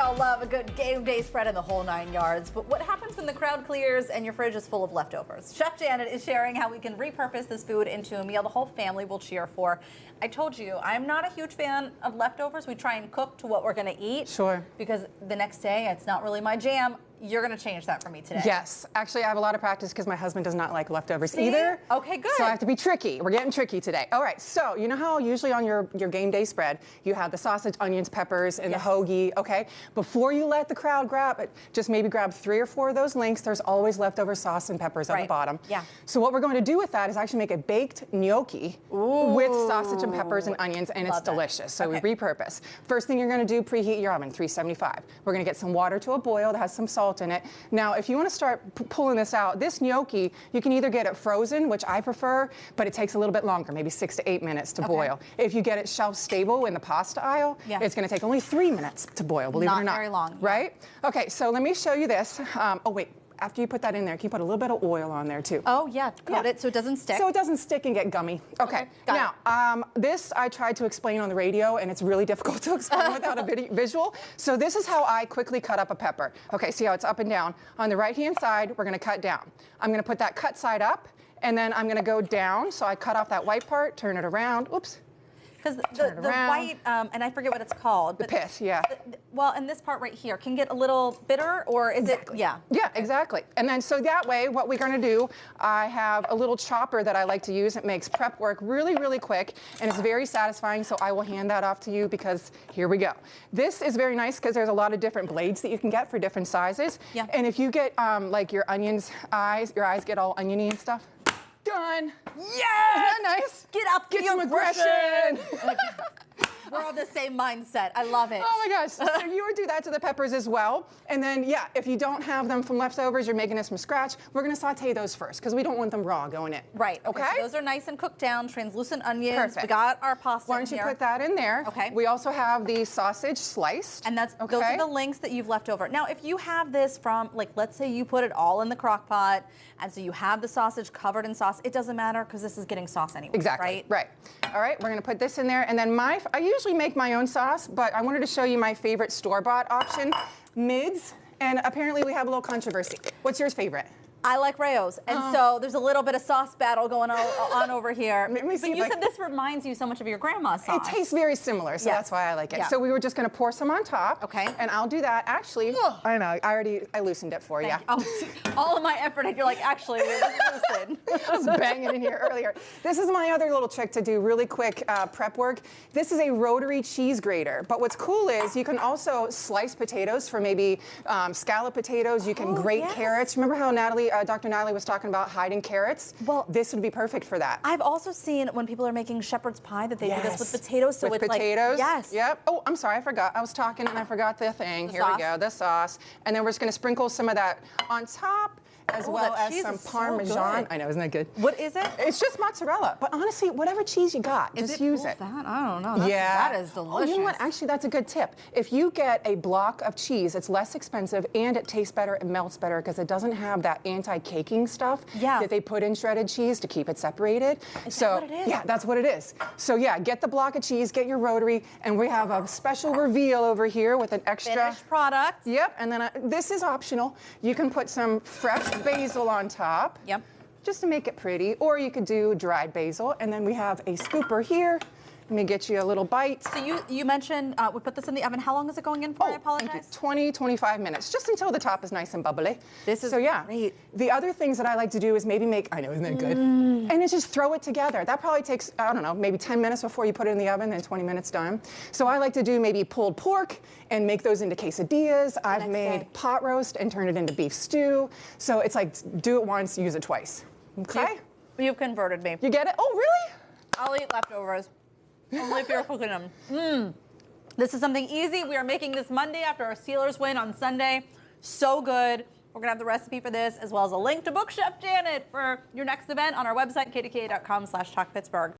all love a good game day spread in the whole 9 yards, but what happens when the crowd clears and your fridge is full of leftovers? Chef Janet is sharing how we can repurpose this food into a meal the whole family will cheer for. I told you, I'm not a huge fan of leftovers. We try and cook to what we're going to eat. Sure. Because the next day, it's not really my jam. You're going to change that for me today. Yes. Actually, I have a lot of practice because my husband does not like leftovers See? either. Okay, good. So I have to be tricky. We're getting tricky today. All right. So you know how usually on your game day spread, you have the sausage, onions, peppers, and Yes. the hoagie, okay? Before you let the crowd grab it, just maybe grab 3 or 4 of those links. There's always leftover sauce and peppers at the bottom. Yeah. So what we're going to do with that is actually make a baked gnocchi with sausage and peppers and onions, and it's delicious. So we repurpose. First thing you're going to do, preheat your oven, 375. We're going to get some water to a boil that has some salt in it. Now, if you want to start pulling this out, this gnocchi, you can either get it frozen, which I prefer, but it takes a little bit longer, maybe 6 to 8 minutes to boil. If you get it shelf stable in the pasta aisle, it's going to take only 3 minutes to boil, believe it or not. Not very long. Right? Okay, so let me show you this. Oh, wait. After you put that in there, can you put a little bit of oil on there too? Oh, yeah. Coat it so it doesn't stick. So it doesn't stick and get gummy. Okay. Now, this I tried to explain on the radio, and it's really difficult to explain without a visual. So this is how I quickly cut up a pepper. Okay, see how it's up and down. On the right-hand side, we're going to cut down. I'm going to put that cut side up, and then I'm going to go down. So I cut off that white part, turn it around. Oops. Because the white, and I forget what it's called. The pith, yeah. Well, and this part right here can get a little bitter, or is it? Yeah. Yeah, exactly. And then so that way, what we're going to do, I have a little chopper that I like to use. It makes prep work really, really quick, and it's very satisfying. So I will hand that off to you because here we go. This is very nice because there's a lot of different blades that you can get for different sizes. Yeah. And if you get like your eyes get all oniony and stuff. Done. Yes! Isn't that nice? Get up, get some aggression. We're on the same mindset. I love it. Oh my gosh. So you would do that to the peppers as well. And then, yeah, if you don't have them from leftovers, you're making this from scratch, we're going to saute those first because we don't want them raw going in. Right. Okay. So those are nice and cooked down, translucent onions. Perfect. We got our pasta. Why don't you put that in there? Okay. We also have the sausage sliced. And those are the links that you've left over. Now, if you have this from, like, let's say you put it all in the crock pot, and so you have the sausage covered in sauce, it doesn't matter because this is getting sauce anyway. Exactly. Right. All right. We're going to put this in there, and then I usually make my own sauce, but I wanted to show you my favorite store-bought option, Mids, and apparently we have a little controversy. What's yours favorite? I like Rayo's, and so there's a little bit of sauce battle going on over here. Let me see but you said this reminds you so much of your grandma's sauce. It tastes very similar, so that's why I like it. Yeah. So we were just going to pour some on top. Okay. And I'll do that. Actually, I know, I loosened it for you. Oh, all of my effort, and you're like, actually, it was loosened. I was banging in here earlier. This is my other little trick to do really quick prep work. This is a rotary cheese grater, but what's cool is you can also slice potatoes for maybe scallop potatoes. You can grate carrots. Remember how Dr. Natalie was talking about hiding carrots? Well, this would be perfect for that. I've also seen when people are making shepherd's pie that they do this with potatoes. So with it's potatoes? Like, Yep. Oh, I'm sorry, I forgot. I was talking and I forgot the thing. Here we go, the sauce. And then we're just going to sprinkle some of that on top, as well as some Parmesan. I know, isn't that good? What is it? It's just mozzarella. But honestly, whatever cheese you got, just use it. Fat? I don't know. That is delicious. Oh, you know what? Actually, that's a good tip. If you get a block of cheese, it's less expensive and it tastes better and melts better because it doesn't have that anti-caking stuff that they put in shredded cheese to keep it separated. Is that what it is? Yeah, that's what it is. So yeah, get the block of cheese, get your rotary, and we have a special reveal over here with an extra finished product. Yep, and then this is optional. You can put some fresh basil on top. Yep. Just to make it pretty, or you could do dried basil, and then we have a scooper here. Let me get you a little bite. So you mentioned we put this in the oven. How long is it going in for? I apologize. Thank you. 20, 25 minutes, just until the top is nice and bubbly. This is great. The other things that I like to do is maybe make, I know, isn't that good? And it's just throw it together. That probably takes, I don't know, maybe 10 minutes before you put it in the oven, then 20 minutes done. So I like to do maybe pulled pork and make those into quesadillas. I've made pot roast and turned it into beef stew. So it's like, do it once, use it twice. Okay? You've converted me. You get it? Oh, really? I'll eat leftovers. Only if you're cooking them. This is something easy. We are making this Monday after our Steelers win on Sunday. So good. We're going to have the recipe for this as well as a link to book Chef Janet for your next event on our website, kdka.com/talkpittsburgh.